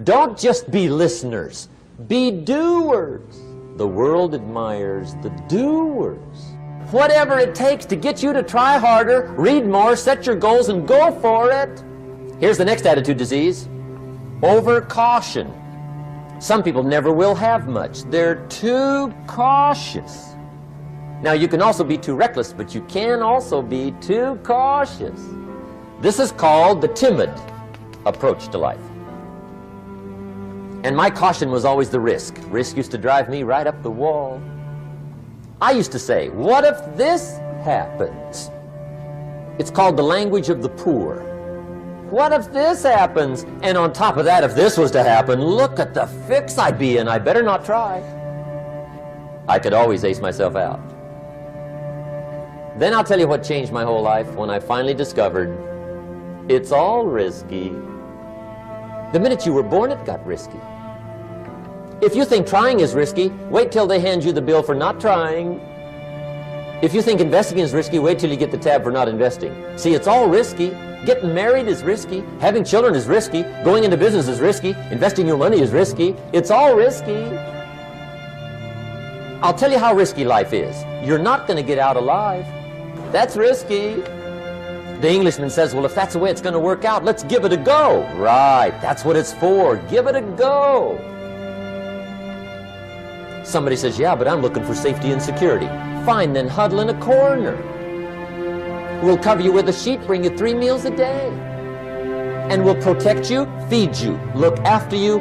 Don't just be listeners. Be doers. The world admires the doers. Whatever it takes to get you to try harder, read more, set your goals, and go for it. Here's the next attitude disease. Over-caution. Some people never will have much. They're too cautious. Now, you can also be too reckless, but you can also be too cautious. This is called the timid approach to life. And my caution was always the risk. Risk used to drive me right up the wall. I used to say, what if this happens? It's called the language of the poor. What if this happens? And on top of that, if this was to happen, look at the fix I'd be in. I better not try. I could always ace myself out. Then I'll tell you what changed my whole life when I finally discovered it's all risky. The minute you were born, it got risky. If you think trying is risky, wait till they hand you the bill for not trying. If you think investing is risky, wait till you get the tab for not investing. See, it's all risky. Getting married is risky. Having children is risky. Going into business is risky. Investing your money is risky. It's all risky. I'll tell you how risky life is. You're not going to get out alive. That's risky. The Englishman says, well, if that's the way it's going to work out, let's give it a go. Right, that's what it's for. Give it a go. Somebody says, yeah, but I'm looking for safety and security. Fine, then huddle in a corner. We'll cover you with a sheet, bring you 3 meals a day. And we'll protect you, feed you, look after you,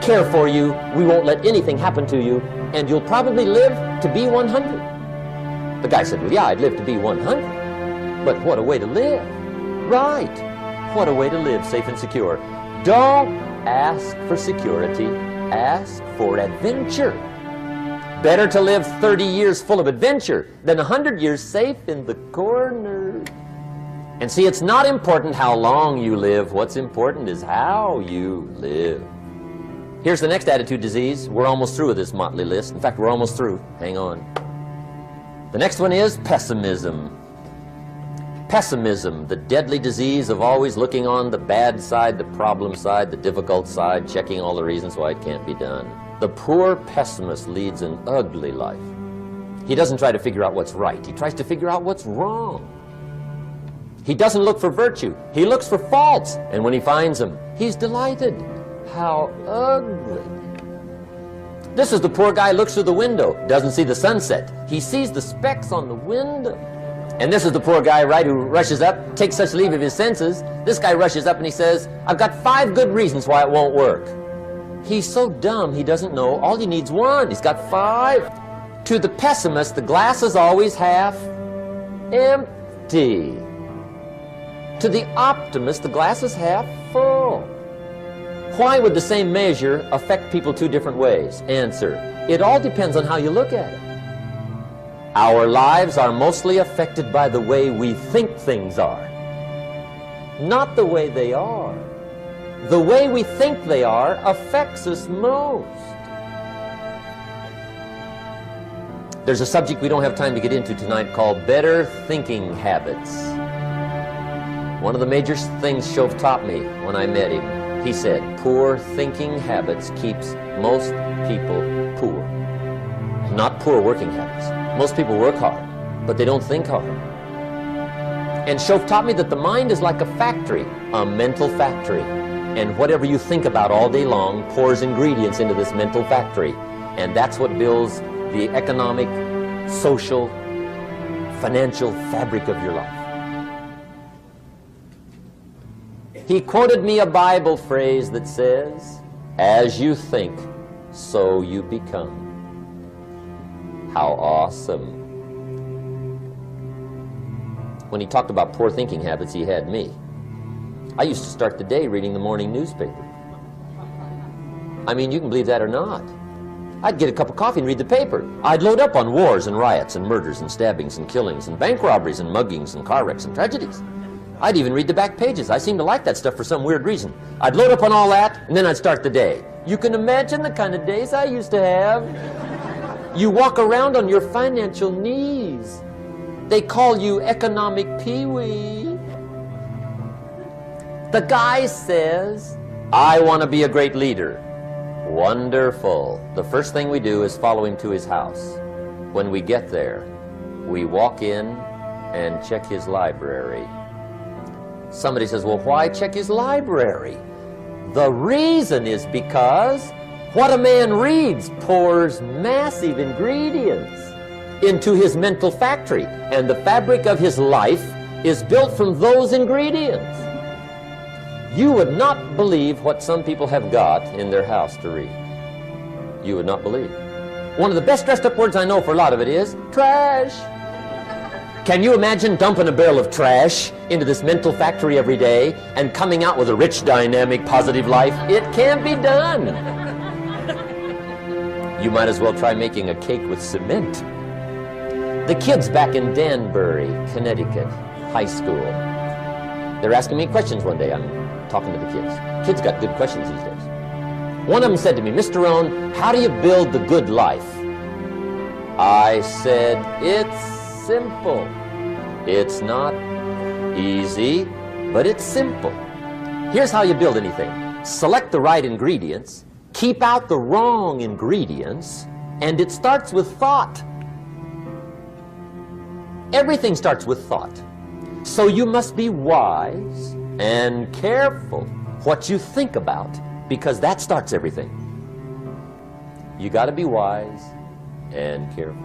care for you. We won't let anything happen to you. And you'll probably live to be 100. The guy said, well, yeah, I'd live to be 100. But what a way to live. Right. What a way to live, safe and secure. Don't ask for security. Ask for adventure. Better to live 30 years full of adventure than 100 years safe in the corner. And see, it's not important how long you live. What's important is how you live. Here's the next attitude disease. We're almost through with this motley list. In fact, we're almost through. Hang on. The next one is pessimism. Pessimism, the deadly disease of always looking on the bad side, the problem side, the difficult side, checking all the reasons why it can't be done. The poor pessimist leads an ugly life. He doesn't try to figure out what's right. He tries to figure out what's wrong. He doesn't look for virtue. He looks for faults. And when he finds them, he's delighted. How ugly. This is the poor guy who looks through the window, doesn't see the sunset. He sees the specks on the window. And this is the poor guy, right, who rushes up, takes such leave of his senses. This guy rushes up and he says, I've got 5 good reasons why it won't work. He's so dumb he doesn't know. All he needs 1. He's got 5. To the pessimist, the glass is always half empty. To the optimist, the glass is half full. Why would the same measure affect people 2 different ways? Answer, it all depends on how you look at it. Our lives are mostly affected by the way we think things are, not the way they are. The way we think they are affects us most. There's a subject we don't have time to get into tonight called better thinking habits. One of the major things Shove taught me when I met him, he said, poor thinking habits keeps most people poor. Not poor working habits. Most people work hard, but they don't think hard. And Shove taught me that the mind is like a factory, a mental factory. And whatever you think about all day long pours ingredients into this mental factory. And that's what builds the economic, social, financial fabric of your life. He quoted me a Bible phrase that says, as you think, so you become. How awesome. When he talked about poor thinking habits, he had me. I used to start the day reading the morning newspaper. I mean, you can believe that or not. I'd get a cup of coffee and read the paper. I'd load up on wars and riots and murders and stabbings and killings and bank robberies and muggings and car wrecks and tragedies. I'd even read the back pages. I seem to like that stuff for some weird reason. I'd load up on all that, and then I'd start the day. You can imagine the kind of days I used to have. You walk around on your financial knees. They call you economic peewee. The guy says, I want to be a great leader. Wonderful. The first thing we do is follow him to his house. When we get there, we walk in and check his library. Somebody says, well, why check his library? The reason is because what a man reads pours massive ingredients into his mental factory, and the fabric of his life is built from those ingredients. You would not believe what some people have got in their house to read. You would not believe. One of the best dressed up words I know for a lot of it is trash. Can you imagine dumping a barrel of trash into this mental factory every day and coming out with a rich, dynamic, positive life? It can't be done. You might as well try making a cake with cement. The kids back in Danbury, Connecticut, high school, they're asking me questions one day. I'm talking to the kids. Kids got good questions these days. One of them said to me, Mr. Rohn, how do you build the good life? I said, it's simple. It's not easy, but it's simple. Here's how you build anything. Select the right ingredients, keep out the wrong ingredients, and it starts with thought. Everything starts with thought. So you must be wise and careful what you think about, because that starts everything. You got to be wise and careful.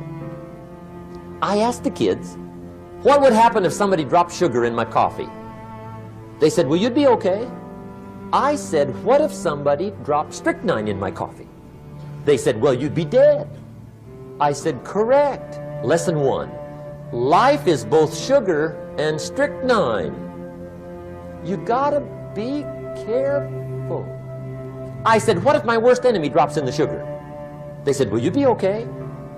I asked the kids, what would happen if somebody dropped sugar in my coffee? They said, well, you'd be okay. I said, what if somebody dropped strychnine in my coffee? They said, well, you'd be dead. I said, correct. Lesson 1. Life is both sugar and strychnine. You gotta be careful. I said, what if my worst enemy drops in the sugar? They said, will you be okay?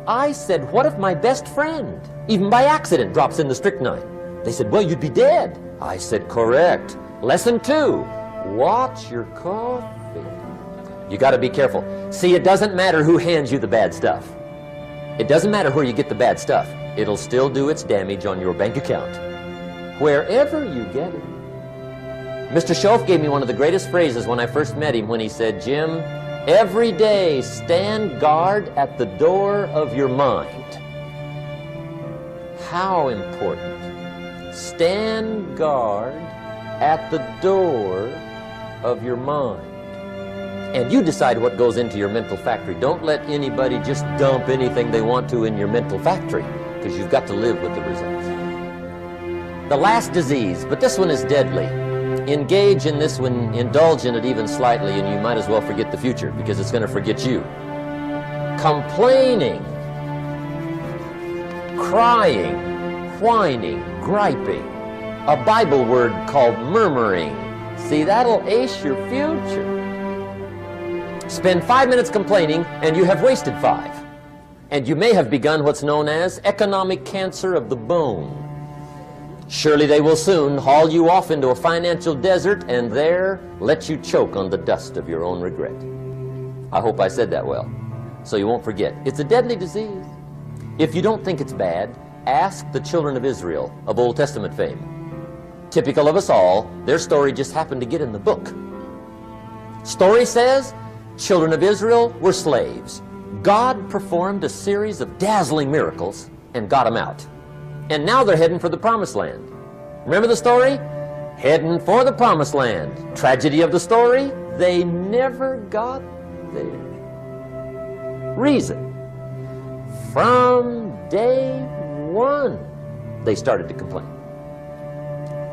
I said, what if my best friend, even by accident, drops in the strychnine? They said, well, you'd be dead. I said, correct. Lesson 2, watch your coffee. You gotta be careful. See, it doesn't matter who hands you the bad stuff. It doesn't matter where you get the bad stuff. It'll still do its damage on your bank account, wherever you get it. Mr. Schoaf gave me one of the greatest phrases when I first met him when he said, Jim, every day stand guard at the door of your mind. How important. Stand guard at the door of your mind. And you decide what goes into your mental factory. Don't let anybody just dump anything they want to in your mental factory, because you've got to live with the results. The last disease, but this one is deadly. Engage in this one, indulge in it even slightly, and you might as well forget the future, because it's going to forget you. Complaining, crying, whining, griping. A Bible word called murmuring. See, that'll ace your future. Spend 5 minutes complaining, and you have wasted 5. And you may have begun what's known as economic cancer of the bone. Surely they will soon haul you off into a financial desert and there let you choke on the dust of your own regret. I hope I said that well, so you won't forget. It's a deadly disease. If you don't think it's bad, ask the children of Israel of Old Testament fame. Typical of us all, their story just happened to get in the book. Story says, children of Israel were slaves. God performed a series of dazzling miracles and got them out. And now they're heading for the promised land. Remember the story? Heading for the promised land. Tragedy of the story, they never got there. Reason. From day 1, they started to complain.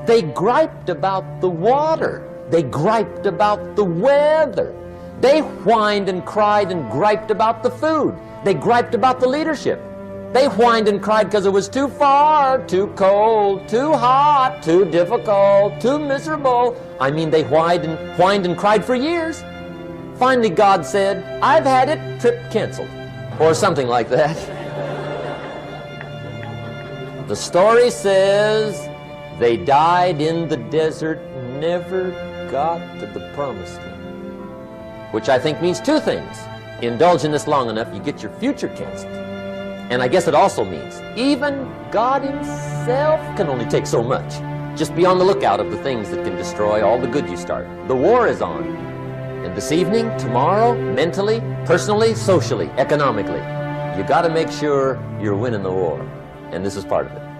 They griped about the water. They griped about the weather. They whined and cried and griped about the food. They griped about the leadership. They whined and cried because it was too far, too cold, too hot, too difficult, too miserable. I mean, they whined and cried for years. Finally, God said, I've had it, trip canceled, or something like that. The story says they died in the desert, never got to the promised land. Which I think means 2 things. Indulge in this long enough, you get your future canceled. And I guess it also means even God himself can only take so much. Just be on the lookout of the things that can destroy all the good you start. The war is on. And this evening, tomorrow, mentally, personally, socially, economically, you got to make sure you're winning the war. And this is part of it.